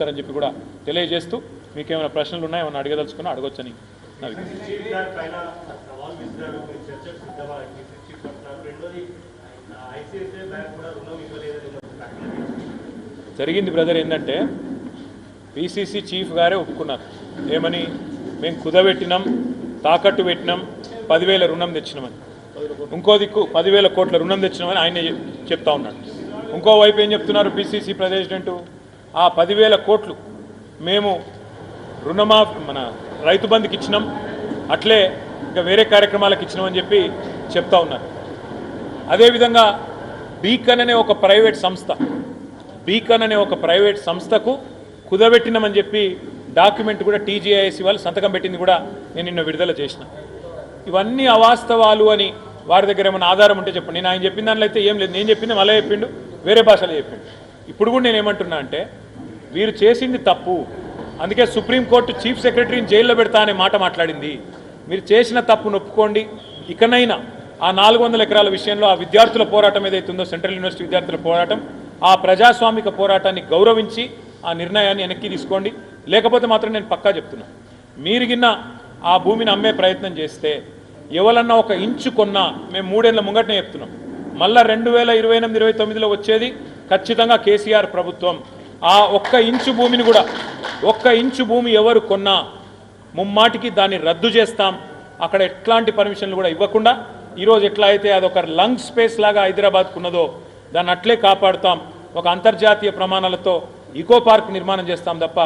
అని చెప్పి కూడా తెలియజేస్తూ మీకు ఏమైనా ప్రశ్నలు ఉన్నాయో ఏమైనా అడగదలుచుకున్నా అడగొచ్చని జరిగింది బ్రదర్. ఏంటంటే పిసిసి చీఫ్ గారే ఒప్పుకున్నారు. ఏమని? మేము కుదబెట్టినాం, తాకట్టు పెట్టినాం, 10,000 రుణం తెచ్చినామని. ఇంకో దిక్కు 10,000 కోట్ల రుణం తెచ్చినామని ఆయన చెప్తా ఉన్నాడు. ఇంకోవైపు ఏం చెప్తున్నారు పిసిసి ప్రెసిడెంటు? ఆ 10,000 కోట్లు మేము మన రైతు బంధుకి ఇచ్చినాం, అట్లే ఇంకా వేరే కార్యక్రమాలకు ఇచ్చినామని చెప్పి చెప్తా ఉన్నారు. అదేవిధంగా బీకన్ అనే ఒక ప్రైవేట్ సంస్థకు కుదబెట్టినామని చెప్పి డాక్యుమెంట్ కూడా టీజీఐఎస్సీ వాళ్ళు సంతకం పెట్టింది కూడా నేను నిన్న విడుదల చేసిన. ఇవన్నీ అవాస్తవాలు అని వారి దగ్గర ఏమైనా ఆధారం ఉంటే చెప్పండి. నేను ఆయన చెప్పిన దాంట్లో అయితే ఏం లేదు. నేను చెప్పింది మళ్ళీ చెప్పిండు, వేరే భాషలో చెప్పిండు. ఇప్పుడు కూడా నేను ఏమంటున్నా అంటే వీరు చేసింది తప్పు. అందుకే సుప్రీంకోర్టు చీఫ్ సెక్రటరీని జైల్లో పెడతా అనే మాట మాట్లాడింది. మీరు చేసిన తప్పును ఒప్పుకోండి. ఇకనైనా ఆ 400 ఎకరాల విషయంలో ఆ విద్యార్థుల పోరాటం ఏదైతుందో, సెంట్రల్ యూనివర్సిటీ విద్యార్థుల పోరాటం, ఆ ప్రజాస్వామిక పోరాటాన్ని గౌరవించి ఆ నిర్ణయాన్ని వెనక్కి తీసుకోండి. లేకపోతే మాత్రం నేను పక్కా చెప్తున్నా, మీరు గిన్న ఆ భూమిని అమ్మే ప్రయత్నం చేస్తే ఎవరన్నా ఒక ఇంచు కొన్నా మేము 3 ఏళ్ల ముంగటనే చెప్తున్నాం, మళ్ళా 2028-29లో వచ్చేది ఖచ్చితంగా కేసీఆర్ ప్రభుత్వం. ఆ ఒక్క ఇంచు భూమి ఎవరు కొన్నా ముమ్మాటికి దాన్ని రద్దు చేస్తాం. అక్కడ ఎట్లాంటి పర్మిషన్లు కూడా ఇవ్వకుండా ఈరోజు ఎట్లా అయితే అదొక లంగ్ స్పేస్ లాగా హైదరాబాద్కు ఉన్నదో దాన్ని అట్లే కాపాడుతాం. ఒక అంతర్జాతీయ ప్రమాణాలతో ఈకో పార్క్ నిర్మాణం చేస్తాం తప్ప,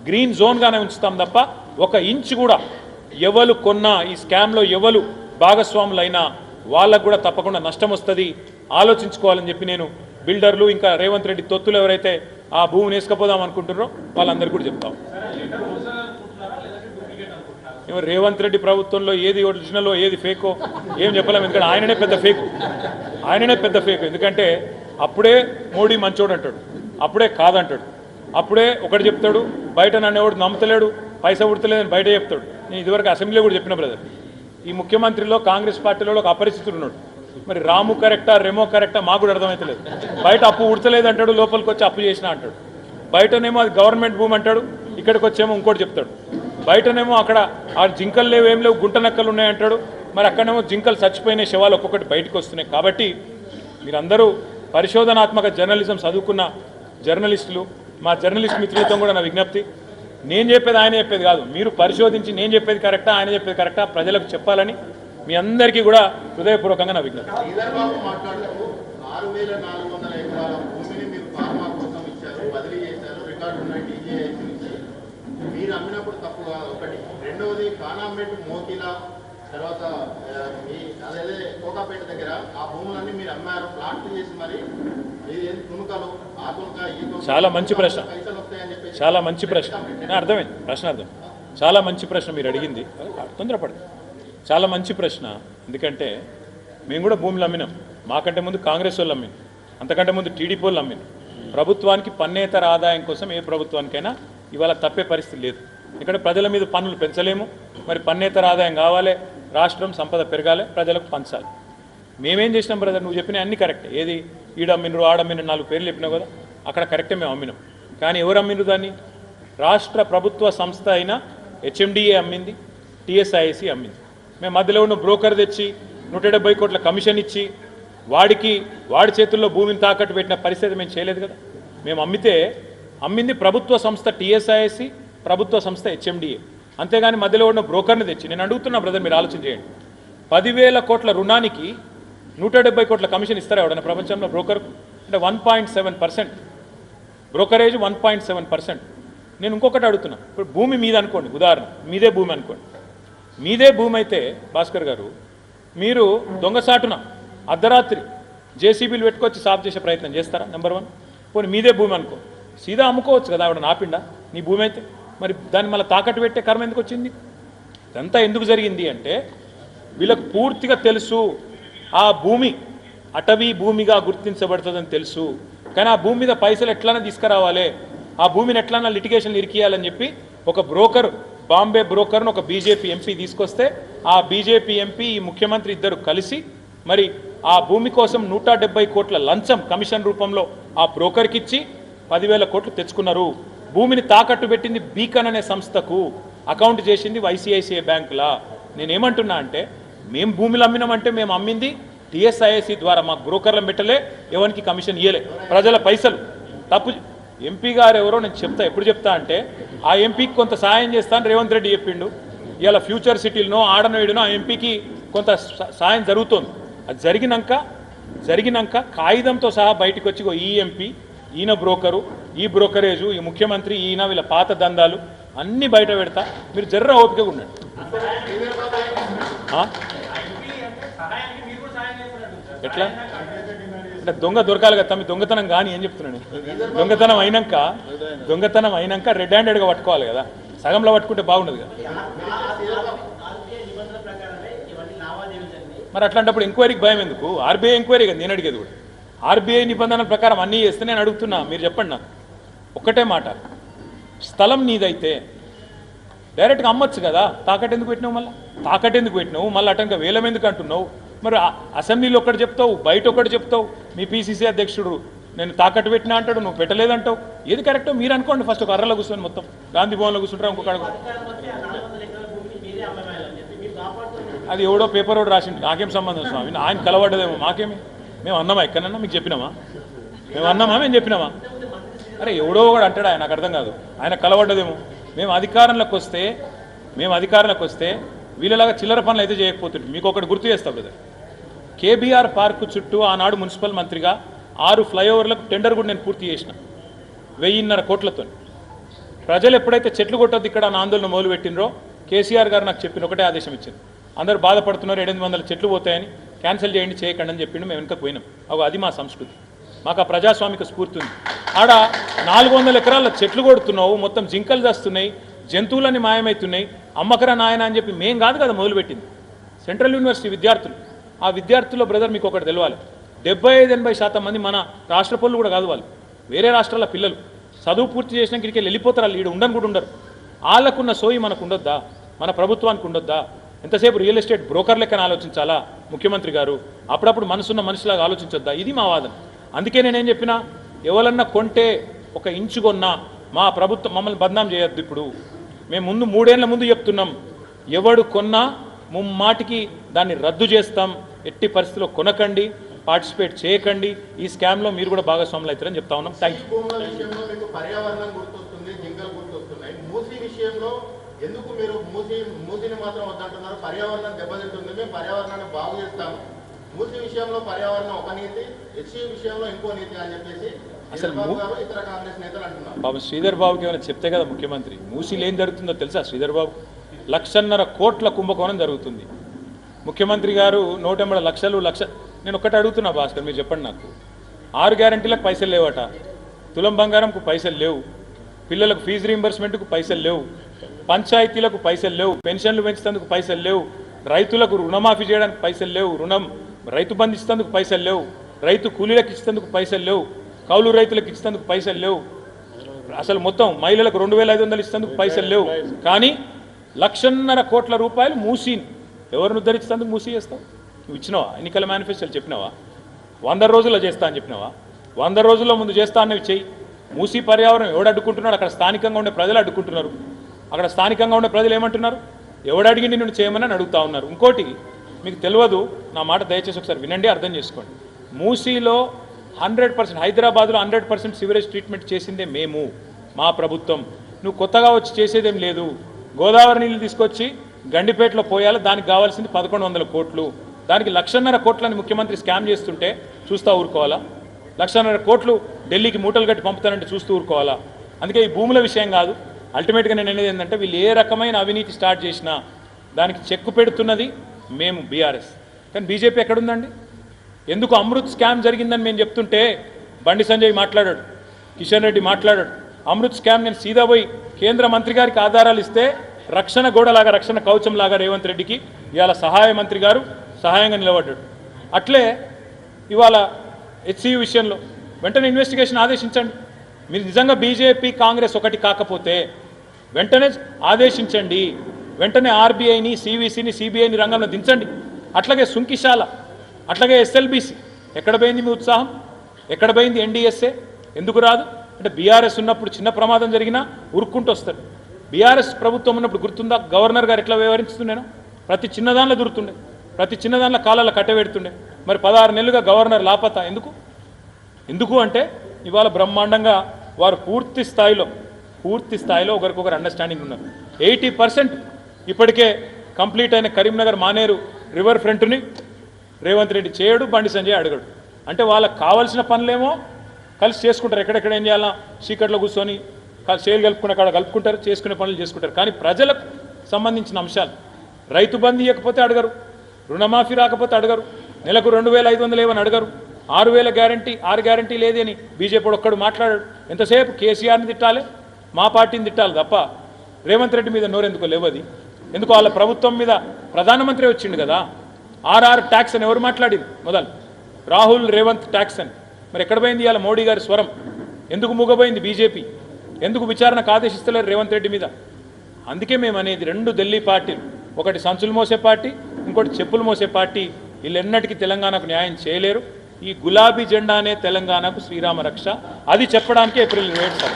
గ్రీన్ జోన్గానే ఉంచుతాం తప్ప, ఒక ఇంచు కూడా ఎవరు కొన్నా ఈ స్కామ్లో ఎవరు భాగస్వాములైనా వాళ్ళకు కూడా తప్పకుండా నష్టం వస్తుంది. ఆలోచించుకోవాలని చెప్పి నేను బిల్డర్లు ఇంకా రేవంత్ రెడ్డి తొత్తులు ఎవరైతే ఆ భూమిని వేసుకపోదాం అనుకుంటున్నారో వాళ్ళందరికీ కూడా చెప్తాం. రేవంత్ రెడ్డి ప్రభుత్వంలో ఏది ఒరిజినలో ఏది ఫేకో ఏం చెప్పలేము. ఎందుకంటే ఆయననే పెద్ద ఫేక్. ఎందుకంటే అప్పుడే మోడీ మంచోడు అంటాడు, అప్పుడే కాదంటాడు, అప్పుడే ఒకటి చెప్తాడు, బయట నన్ను ఎవడు నమ్ముతలేడు, పైసా ఉడతలేదని బయట చెప్తాడు. నేను ఇదివరకు అసెంబ్లీలో కూడా చెప్పిన బ్రదర్, ఈ ముఖ్యమంత్రిలో కాంగ్రెస్ పార్టీలో ఒక అపరిచితుడు ఉన్నాడు. మరి రాము కరెక్టా రెమో కరెక్టా మాకు కూడా అర్థమవుతలేదు. బయట అప్పు ఉడతలేదు అంటాడు, లోపలికి వచ్చి అప్పు చేసినా అంటాడు. బయటనేమో అది గవర్నమెంట్ భూమి అంటాడు, ఇక్కడికి వచ్చేమో ఇంకోటి చెప్తాడు. బయటనేమో అక్కడ ఆ జింకలు లేవు, ఏం లేవు, గుంట నక్కలు ఉన్నాయంటాడు. మరి అక్కడనేమో జింకలు చచ్చిపోయిన శవాలు ఒక్కొక్కటి బయటకు వస్తున్నాయి. కాబట్టి మీరందరూ పరిశోధనాత్మక జర్నలిజం చదువుకున్న జర్నలిస్టులు, మా జర్నలిస్ట్ మిత్రులతో కూడా నా విజ్ఞప్తి, నేను చెప్పేది ఆయన చెప్పేది కాదు, మీరు పరిశోధించి నేను చెప్పేది కరెక్టా ఆయన చెప్పేది కరెక్టా ప్రజలకు చెప్పాలని మీ అందరికీ కూడా హృదయపూర్వకంగా నా విజ్ఞప్తి. మీరు అమ్మినప్పుడు తప్పు ఒకటి, రెండవది కానాంబెట్ మోకిలా తర్వాత మీ అదే కోకాపేట దగ్గర ఆ భూములన్నీ మీరు అమ్మారు, ప్లాట్లు చేసి మరి తుణుకలు ఆ తుణుక ఈ తుణుక. చాలా మంచి ప్రశ్న, చాలా మంచి ప్రశ్న. అర్థమైంది ప్రశ్న, అర్థం. చాలా మంచి ప్రశ్న మీరు అడిగింది, తొందరపడదు. చాలా మంచి ప్రశ్న. ఎందుకంటే మేము కూడా భూములు అమ్మినాం. మాకంటే ముందు కాంగ్రెస్ వాళ్ళు అమ్మినాం, అంతకంటే ముందు టీడీపీ వాళ్ళు అమ్మినాం. ప్రభుత్వానికి పన్నేతర ఆదాయం కోసం ఏ ప్రభుత్వానికైనా ఇవాళ తప్పే పరిస్థితి లేదు. ఇక్కడ ప్రజల మీద పన్నులు పెంచలేము. మరి పన్నేతర ఆదాయం కావాలి, రాష్ట్రం సంపద పెరగాలి, ప్రజలకు పంచాలి. మేమేం చేసినాం బ్రదర్, నువ్వు చెప్పిన అన్ని కరెక్టే. ఏది ఈడమ్మినరు ఆడమ్మినరు 4 పేర్లు చెప్పినావు కదా, అక్కడ కరెక్టే మేము అమ్మినాం. కానీ ఎవరు అమ్మినరు దాన్ని? రాష్ట్ర ప్రభుత్వ సంస్థ అయిన హెచ్ఎండిఏ అమ్మింది, టీఎస్ఐఎస్సి అమ్మింది. మేము మధ్యలో ఉన్న బ్రోకర్ తెచ్చి 170 కోట్ల కమిషన్ ఇచ్చి వాడి చేతుల్లో భూమిని తాకట్టు పెట్టిన పరిస్థితి మేము చేయలేదు కదా. మేము అమ్మింది ప్రభుత్వ సంస్థ టీఎస్ఐఎస్సి, ప్రభుత్వ సంస్థ హెచ్ఎండిఏ. అంతేగాని మధ్యలో ఉన్న బ్రోకర్ని తెచ్చి. నేను అడుగుతున్నా బ్రదర్, మీరు ఆలోచన చేయండి. 10,000 కోట్ల రుణానికి 170 కోట్ల కమిషన్ ఇస్తారా ఎవడన్నా ప్రపంచంలో బ్రోకర్కు? అంటే 1.7% బ్రోకరేజ్, 1.7%. నేను ఇంకొకటి అడుగుతున్నా, ఇప్పుడు భూమి మీద అనుకోండి, ఉదాహరణ మీదే భూమి అనుకోండి. మీదే భూమి అయితే భాస్కర్ గారు, మీరు దొంగసాటున అర్ధరాత్రి జేసీబీలు పెట్టుకొచ్చి సాఫ్ చేసే ప్రయత్నం చేస్తారా? నెంబర్ 1. పోనీ మీదే భూమి అనుకో, సీదా అమ్ముకోవచ్చు కదా ఆవిడ నాపిండా నీ భూమి అయితే. మరి దాన్ని మళ్ళీ తాకట్టు పెట్టే కర్మ ఎందుకు వచ్చింది? ఇదంతా ఎందుకు జరిగింది అంటే వీళ్ళకు పూర్తిగా తెలుసు ఆ భూమి అటవీ భూమిగా గుర్తించబడుతుందని తెలుసు. కానీ ఆ భూమి మీద పైసలు ఎట్లన్నా తీసుకురావాలి, ఆ భూమిని ఎట్లన్నా లిటిగేషన్లు ఇరికియాలని చెప్పి ఒక బ్రోకర్, బాంబే బ్రోకర్ను ఒక బీజేపీ ఎంపీ తీసుకొస్తే ఆ బీజేపీ ఎంపీ ఈ ముఖ్యమంత్రి ఇద్దరు కలిసి మరి ఆ భూమి కోసం 170 కోట్ల లంచం కమిషన్ రూపంలో ఆ బ్రోకర్కి ఇచ్చి 10,000 కోట్లు తెచ్చుకున్నారు. భూమిని తాకట్టు పెట్టింది బీకన్ అనే సంస్థకు, అకౌంట్ చేసింది ఐసిఐసిఐ బ్యాంకులా. నేనేమంటున్నా అంటే మేము భూమిలో అమ్మినామంటే మేము అమ్మింది టీఎస్ఐఎస్సి ద్వారా, మాకు బ్రోకర్లను పెట్టలే, ఎవరికి కమిషన్ ఇవ్వలే, ప్రజల పైసలు. తప్పు ఎంపీ గారు ఎవరో నేను చెప్తా, ఎప్పుడు చెప్తా అంటే ఆ ఎంపీకి కొంత సాయం చేస్తాను రేవంత్ రెడ్డి చెప్పిండు. ఇవాళ ఫ్యూచర్ సిటీలనో ఆడనో ఏడునో ఆ ఎంపీకి కొంత సాయం జరుగుతుంది. అది జరిగినాక కాగితంతో సహా బయటకు వచ్చి ఈ ఎంపీ, ఈయన బ్రోకరు, ఈ బ్రోకరేజు, ఈ ముఖ్యమంత్రి, ఈయన వీళ్ళ పాత దందాలు అన్నీ బయట పెడతా. మీరు జర్ర ఓపికగా ఉండండి. ఎట్లా అంటే దొంగ దొరకాలి కదా తమ్మి, దొంగతనం కానీ ఏం చెప్తున్నాను. దొంగతనం అయినాక రెడ్ హ్యాండెడ్గా పట్టుకోవాలి కదా, సగంలో పట్టుకుంటే బాగుండదు కదా. మరి అట్లాంటప్పుడు ఎంక్వైరీకి భయం ఎందుకు? ఆర్బీఐ ఎంక్వైరీ కదా నేను అడిగేది కూడా. ఆర్బీఐ నిబంధనల ప్రకారం అన్నీ చేస్తే నేను అడుగుతున్నా, మీరు చెప్పండి నాకు ఒక్కటే మాట. స్థలం నీదైతే డైరెక్ట్గా అమ్మొచ్చు కదా, తాకట్టు ఎందుకు పెట్టినావు మళ్ళీ అటంగా వేలం ఎందుకు అంటున్నావు? మరి అసెంబ్లీలో ఒకటి చెప్తావు, బయట ఒకటి చెప్తావు. మీ పీసీసీ అధ్యక్షుడు నేను తాకట్టు పెట్టినా అంటాడు, నువ్వు పెట్టలేదంటావు. ఏది కరెక్టో మీరు అనుకోండి. ఫస్ట్ ఒక అర్రలో కూర్చొని మొత్తం గాంధీ భవన్లో కూర్చుంటారా ఇంకొక అది ఎవడో పేపర్ ఒకటి రాసిండు, నాకేం సంబంధం స్వామి, ఆయన కలవడ్డదేమో, మాకేమి. మేము అన్నామా ఎక్కడన్నా మీకు చెప్పినామా? మేము చెప్పినామా? అరే ఎవడో కూడా అంటాడు, ఆయన నాకు అర్థం కాదు, ఆయన కలవడ్డదేమో. మేము అధికారంలోకి వస్తే వీళ్ళలాగా చిల్లర పనులు అయితే చేయకపోతుంది. మీకు ఒకటి గుర్తు చేస్తా బ్రదర్, కేబీఆర్ పార్కు చుట్టూ ఆనాడు మున్సిపల్ మంత్రిగా 6 ఫ్లైఓవర్లకు టెండర్ కూడా నేను పూర్తి చేసిన 1,500 కోట్లతో. ప్రజలు ఎప్పుడైతే చెట్లు కొట్టొద్దు ఇక్కడ అని ఆందోళన మొదలుపెట్టినరో కేసీఆర్ గారు నాకు చెప్పిన ఒకటే ఆదేశం ఇచ్చింది, అందరూ బాధపడుతున్నారు 700 చెట్లు పోతాయని, క్యాన్సిల్ చేయండి చేయకండి అని చెప్పిండు. మేము వెనుక పోయినాం. అది మా సంస్కృతి, మాకు ఆ ప్రజాస్వామిక స్ఫూర్తి ఉంది. ఆడ 400 ఎకరాల చెట్లు కొడుతున్నావు, మొత్తం జింకలు చేస్తున్నాయి, జంతువులన్నీ మాయమవుతున్నాయి, అమ్మకరా నాయన అని చెప్పి మేం కాదు కదా మొదలుపెట్టింది, సెంట్రల్ యూనివర్సిటీ విద్యార్థులు. ఆ విద్యార్థుల్లో బ్రదర్ మీకు ఒకటి తెలవాలి, 75-80% మంది మన రాష్ట్ర పనులు కూడా కాదు, వాళ్ళు వేరే రాష్ట్రాల పిల్లలు. చదువు పూర్తి చేసినాక ఇక్కడికి వెళ్ళిపోతారు, వాళ్ళు ఈడ ఉండని కూడా ఉండరు. వాళ్ళకున్న సోయి మనకు ఉండొద్దా? మన ప్రభుత్వానికి ఉండొద్దా? ఎంతసేపు రియల్ ఎస్టేట్ బ్రోకర్ లెక్కన ఆలోచించాలా ముఖ్యమంత్రి గారు? అప్పుడప్పుడు మనసున్న మనిషిలాగా ఆలోచించొద్దా? ఇది మా వాదన. అందుకే నేనేం చెప్పినా, ఎవరన్నా కొంటే ఒక ఇంచు కొన్నా మా ప్రభుత్వం మమ్మల్ని బద్నాం చేయొద్దు. ఇప్పుడు మేము 3 ఏళ్ల ముందు చెప్తున్నాం, ఎవడు కొన్నా ముమ్మాటికి దాన్ని రద్దు చేస్తాం, ఎట్టి పరిస్థితిలో కొనకండి, పార్టిసిపేట్ చేయకండి, ఈ స్కామ్లో మీరు కూడా భాగస్వాములు అవుతారని చెప్తా ఉన్నాం. Thank you. పర్యావరణం గుర్తొస్తుంది, జింకలు గుర్తొస్తున్నాయి. మూసీ విషయంలో ఎందుకు మీరు మూసీని మాత్రం వద్దంటున్నారు? పర్యావరణం దెబ్బతింటుంది, మేము పర్యావరణాన్ని బాగు చేస్తాము. మూసీ విషయంలో పర్యావరణం ఒక నీతి, హెచ్సీ విషయంలో ఇంకో నీతి అని చెప్పేసి అసలు ఇతర కాంగ్రెస్ నేతలు అంటున్నారు. బాబు శ్రీధర్ బాబుకి ఏమైనా చెప్తే కదా ముఖ్యమంత్రి. మూసీలు ఏం జరుగుతుందో తెలుసా శ్రీధర్ బాబు? 1,50,000 కోట్ల కుంభకోణం జరుగుతుంది. ముఖ్యమంత్రి గారు 180 లక్షలు. నేను ఒక్కటి అడుగుతున్నా భాస్కర్, మీరు చెప్పండి నాకు. 6 గ్యారంటీలకు పైసలు లేవట, తులం బంగారంకు పైసలు లేవు, పిల్లలకు ఫీజు రీంబర్స్మెంట్కు పైసలు లేవు, పంచాయతీలకు పైసలు లేవు, పెన్షన్లు పెంచేందుకు పైసలు లేవు, రైతులకు రుణమాఫీ చేయడానికి పైసలు లేవు, రైతు బంధు ఇచ్చేందుకు పైసలు లేవు, రైతు కూలీలకు ఇచ్చేందుకు పైసలు లేవు, కౌలు రైతులకు ఇచ్చేందుకు పైసలు లేవు, అసలు మొత్తం మహిళలకు 2,500 ఇచ్చేందుకు పైసలు లేవు. కానీ 1,50,000 కోట్ల రూపాయలు మూసీని ఎవరిని ఉద్ధరించేందుకు మూసీ చేస్తావు? నువ్వు ఇచ్చినావా? ఎన్నికల మేనిఫెస్టోలు చెప్పినావా? 100 రోజుల్లో చేస్తా అని చెప్పినావా? 100 రోజుల్లో ముందు చేస్తా అన్నవి చెయ్యి. మూసీ పర్యావరణం ఎవడు అడ్డుకుంటున్నాడు? అక్కడ స్థానికంగా ఉండే ప్రజలు అడ్డుకుంటున్నారు. అక్కడ స్థానికంగా ఉండే ప్రజలు ఏమంటున్నారు? ఎవడు అడిగింది నిన్ను చేయమని అడుగుతా ఉన్నారు. ఇంకోటి మీకు తెలియదు, నా మాట దయచేసి ఒకసారి వినండి, అర్థం చేసుకోండి. మూసీలో 100%, హైదరాబాద్లో 100% సివరేజ్ ట్రీట్మెంట్ చేసిందే మేము, మా ప్రభుత్వం. నువ్వు కొత్తగా వచ్చి చేసేదేం లేదు. గోదావరి నీళ్ళు తీసుకొచ్చి గండిపేటలో పోయాలి, దానికి కావాల్సింది 1,100 కోట్లు. దానికి 1,50,000 కోట్లని ముఖ్యమంత్రి స్కామ్ చేస్తుంటే చూస్తూ ఊరుకోవాలా? 1,50,000 కోట్లు ఢిల్లీకి మూటలు కట్టి పంపుతానంటే చూస్తూ ఊరుకోవాలా? అందుకే ఈ భూముల విషయం కాదు, అల్టిమేట్గా నేను అనేది ఏంటంటే, వీళ్ళు ఏ రకమైన అవినీతి స్టార్ట్ చేసినా దానికి చెక్కు పెడుతున్నది మేము బీఆర్ఎస్. కానీ బీజేపీ ఎక్కడుందండి? ఎందుకు అమృత్ స్కామ్ జరిగిందని మేము చెప్తుంటే బండి సంజయ్ మాట్లాడాడు, కిషన్ రెడ్డి మాట్లాడాడు. అమృత్ స్కామ్ నేను సీదా పోయి కేంద్ర మంత్రి గారికి ఆధారాలు ఇస్తే రక్షణ గోడలాగా, రక్షణ కవచంలాగా రేవంత్ రెడ్డికి ఇవాళ సహాయ మంత్రి గారు సహాయంగా నిలబడ్డాడు. అట్లే ఇవాళ హెచ్సియు విషయంలో వెంటనే ఇన్వెస్టిగేషన్ ఆదేశించండి. మీరు నిజంగా బీజేపీ కాంగ్రెస్ ఒకటి కాకపోతే వెంటనే ఆదేశించండి, వెంటనే ఆర్బీఐని, సివిసిని, సిబిఐని రంగంలో దించండి. అట్లాగే సుంకిశాల, అట్లాగే ఎస్ఎల్బీసీ. ఎక్కడ పోయింది మీ ఉత్సాహం? ఎక్కడ పోయింది ఎన్డీఎస్ఏ? ఎందుకు రాదు? అంటే బీఆర్ఎస్ ఉన్నప్పుడు చిన్న ప్రమాదం జరిగినా ఉరుక్కుంటూ వస్తారు. బీఆర్ఎస్ ప్రభుత్వం ఉన్నప్పుడు గుర్తుందా గవర్నర్ గారు ఎట్లా వ్యవహరిస్తున్నాను? ప్రతి చిన్నదానిలో దొరుకుతుండే, ప్రతి చిన్నదానిలో కాలాల కట్టబెడుతుండే. మరి 16 నెలలుగా గవర్నర్ లాపతా ఎందుకు అంటే ఇవాళ బ్రహ్మాండంగా వారు పూర్తి స్థాయిలో ఒకరికొకరు అండర్స్టాండింగ్ ఉన్నారు. 80% ఇప్పటికే కంప్లీట్ అయిన కరీంనగర్ మానేరు రివర్ ఫ్రంట్ని రేవంత్ రెడ్డి చేయడు, బండి సంజయ్ అడగడు. అంటే వాళ్ళకి కావాల్సిన పనులేమో కలిసి చేసుకుంటారు. ఎక్కడెక్కడ ఏం చేయాలా చీకట్లో కూర్చొని చేలు కలుపుకునే కాడ కలుపుకుంటారు, చేసుకునే పనులు చేసుకుంటారు. కానీ ప్రజలకు సంబంధించిన అంశాలు రైతు బంధు ఇవ్వకపోతే అడగరు, రుణమాఫీ రాకపోతే అడగరు, నెలకు 2500 ఏమని అడగరు, 6000 గ్యారంటీ 6 గ్యారంటీ లేదని బీజేపీ ఒక్కడు మాట్లాడాడు. ఎంతసేపు కేసీఆర్ని తిట్టాలి, మా పార్టీని తిట్టాలి తప్ప రేవంత్ రెడ్డి మీద నోరెందుకో లేవది. ఎందుకు వాళ్ళ ప్రభుత్వం మీద ప్రధానమంత్రి వచ్చిండు కదా. RR ట్యాక్స్ అని ఎవరు మాట్లాడింది మొదలు? రాహుల్ రేవంత్ ట్యాక్స్ అని. మరి ఎక్కడ పోయింది ఇవాళ మోడీ గారి స్వరం? ఎందుకు మూగపోయింది బీజేపీ? ఎందుకు విచారణకు ఆదేశిస్తలేరు రేవంత్ రెడ్డి మీద? అందుకే మేము అనేది 2 ఢిల్లీ పార్టీలు, ఒకటి సంచులు మోసే పార్టీ, ఇంకోటి చెప్పులు మోసే పార్టీ, వీళ్ళెన్నటికీ తెలంగాణకు న్యాయం చేయలేరు. ఈ గులాబీ జెండానే తెలంగాణకు శ్రీరామ రక్ష. అది చెప్పడానికి ఏప్రిల్ 7 సార్.